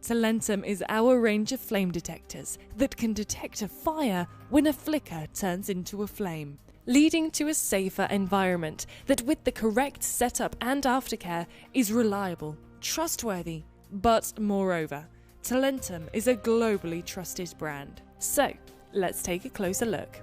Talentum is our range of flame detectors that can detect a fire when a flicker turns into a flame, leading to a safer environment that, with the correct setup and aftercare, is reliable, trustworthy, but moreover, Talentum is a globally trusted brand. So, let's take a closer look.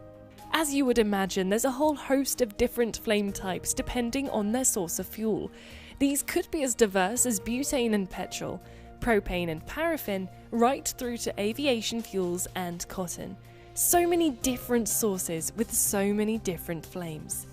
As you would imagine, there's a whole host of different flame types depending on their source of fuel. These could be as diverse as butane and petrol, propane and paraffin, right through to aviation fuels and cotton. So many different sources with so many different flames.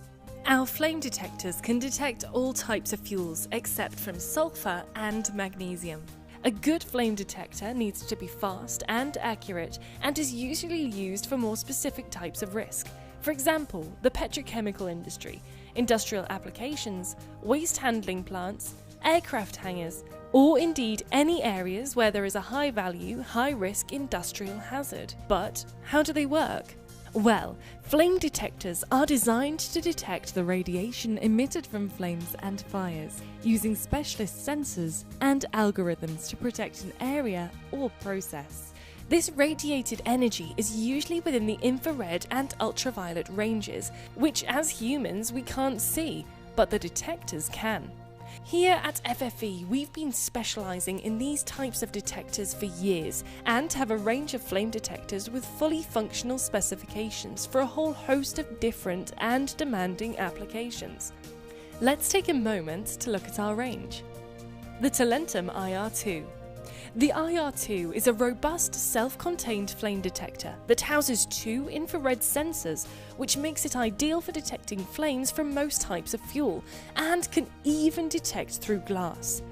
Our flame detectors can detect all types of fuels except from sulfur and magnesium. A good flame detector needs to be fast and accurate and is usually used for more specific types of risk. For example, the petrochemical industry, industrial applications, waste handling plants, aircraft hangars, or indeed any areas where there is a high value, high risk industrial hazard. But how do they work? Well, flame detectors are designed to detect the radiation emitted from flames and fires, using specialist sensors and algorithms to protect an area or process. This radiated energy is usually within the infrared and ultraviolet ranges, which as humans we can't see, but the detectors can. Here at FFE, we've been specialising in these types of detectors for years and have a range of flame detectors with fully functional specifications for a whole host of different and demanding applications. Let's take a moment to look at our range. The Talentum IR2. The IR2 is a robust, self-contained flame detector that houses two infrared sensors, which makes it ideal for detecting flames from most types of fuel and can even detect through glass.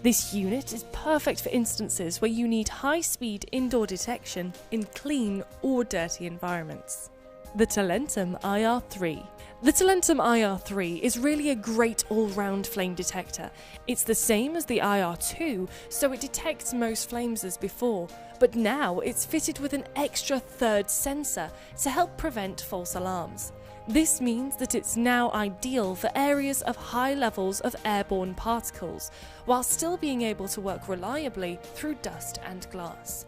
This unit is perfect for instances where you need high-speed indoor detection in clean or dirty environments. The Talentum IR3. The Talentum IR3 is really a great all-round flame detector. It's the same as the IR2, so it detects most flames as before, but now it's fitted with an extra third sensor to help prevent false alarms. This means that it's now ideal for areas of high levels of airborne particles, while still being able to work reliably through dust and glass.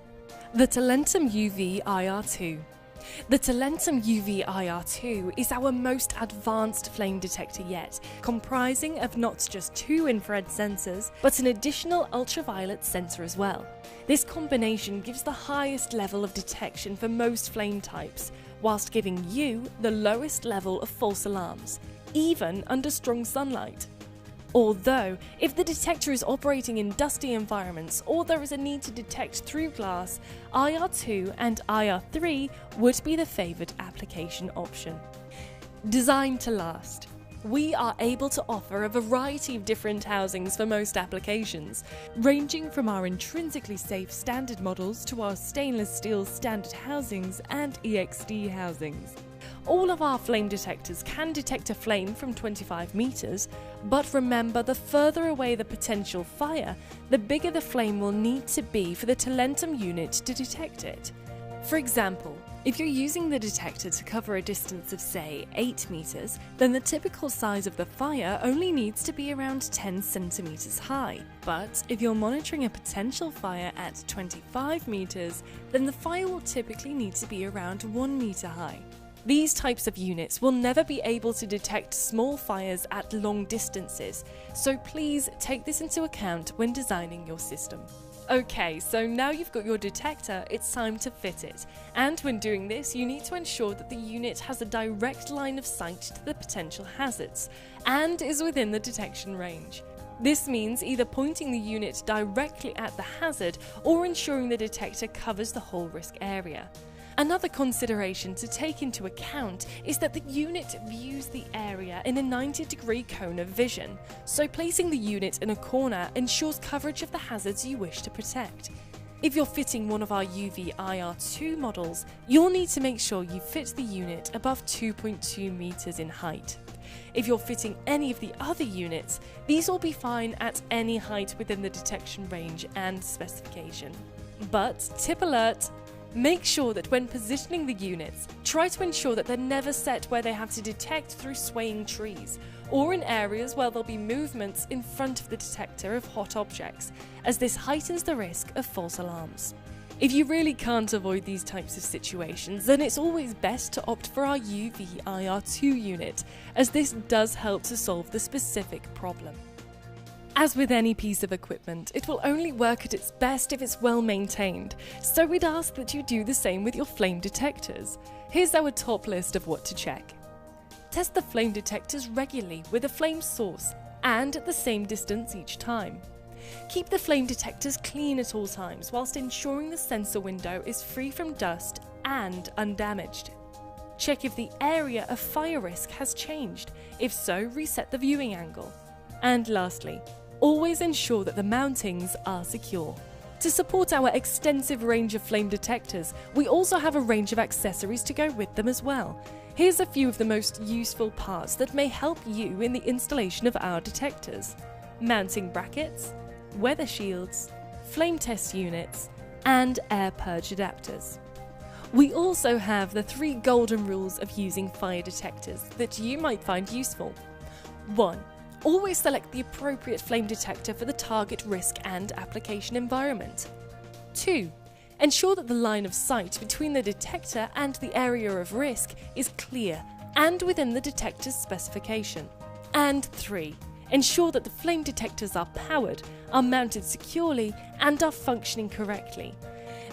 The Talentum UV IR2. The Talentum UV IR2 is our most advanced flame detector yet, comprising of not just two infrared sensors, but an additional ultraviolet sensor as well. This combination gives the highest level of detection for most flame types, whilst giving you the lowest level of false alarms, even under strong sunlight. Although, if the detector is operating in dusty environments or there is a need to detect through glass, IR2 and IR3 would be the favoured application option. Designed to last. We are able to offer a variety of different housings for most applications, ranging from our intrinsically safe standard models to our stainless steel standard housings and EXD housings. All of our flame detectors can detect a flame from 25 meters, but remember, the further away the potential fire, the bigger the flame will need to be for the Talentum unit to detect it. For example, if you're using the detector to cover a distance of, say, 8 meters, then the typical size of the fire only needs to be around 10 centimeters high. But if you're monitoring a potential fire at 25 meters, then the fire will typically need to be around 1 meter high. These types of units will never be able to detect small fires at long distances, so please take this into account when designing your system. Okay, so now you've got your detector, it's time to fit it. And when doing this, you need to ensure that the unit has a direct line of sight to the potential hazards and is within the detection range. This means either pointing the unit directly at the hazard or ensuring the detector covers the whole risk area. Another consideration to take into account is that the unit views the area in a 90-degree cone of vision, so placing the unit in a corner ensures coverage of the hazards you wish to protect. If you're fitting one of our UV IR2 models, you'll need to make sure you fit the unit above 2.2 meters in height. If you're fitting any of the other units, these will be fine at any height within the detection range and specification. But tip alert! Make sure that when positioning the units, try to ensure that they're never set where they have to detect through swaying trees, or in areas where there'll be movements in front of the detector of hot objects, as this heightens the risk of false alarms. If you really can't avoid these types of situations, then it's always best to opt for our UV-IR2 unit, as this does help to solve the specific problem. As with any piece of equipment, it will only work at its best if it's well maintained, so we'd ask that you do the same with your flame detectors. Here's our top list of what to check. Test the flame detectors regularly with a flame source and at the same distance each time. Keep the flame detectors clean at all times whilst ensuring the sensor window is free from dust and undamaged. Check if the area of fire risk has changed. If so, reset the viewing angle. And lastly, always ensure that the mountings are secure. To support our extensive range of flame detectors, we also have a range of accessories to go with them as well. Here's a few of the most useful parts that may help you in the installation of our detectors: mounting brackets, weather shields, flame test units, and air purge adapters. We also have the 3 golden rules of using fire detectors that you might find useful. 1. Always select the appropriate flame detector for the target risk and application environment. 2. Ensure that the line of sight between the detector and the area of risk is clear and within the detector's specification. And 3. Ensure that the flame detectors are powered, are mounted securely, and are functioning correctly.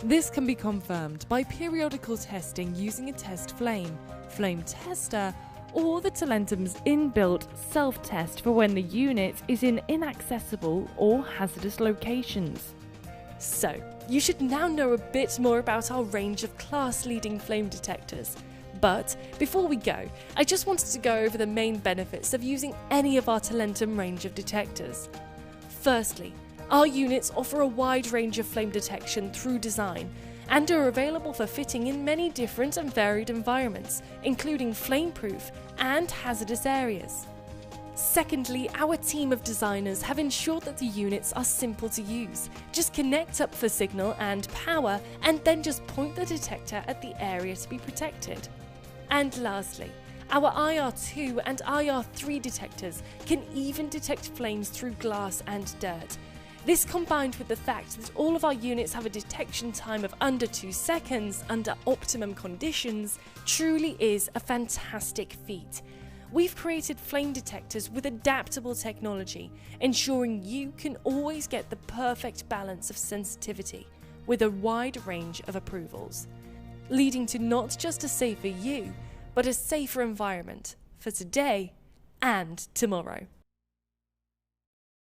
This can be confirmed by periodical testing using a test flame, flame tester, or the Talentum's inbuilt self-test for when the unit is in inaccessible or hazardous locations. So, you should now know a bit more about our range of class-leading flame detectors. But before we go, I just wanted to go over the main benefits of using any of our Talentum range of detectors. Firstly, our units offer a wide range of flame detection through design and are available for fitting in many different and varied environments, including flame-proof and hazardous areas. Secondly, our team of designers have ensured that the units are simple to use. Just connect up for signal and power, and then just point the detector at the area to be protected. And lastly, our IR2 and IR3 detectors can even detect flames through glass and dirt. This, combined with the fact that all of our units have a detection time of under 2 seconds under optimum conditions, truly is a fantastic feat. We've created flame detectors with adaptable technology, ensuring you can always get the perfect balance of sensitivity with a wide range of approvals, leading to not just a safer you, but a safer environment for today and tomorrow.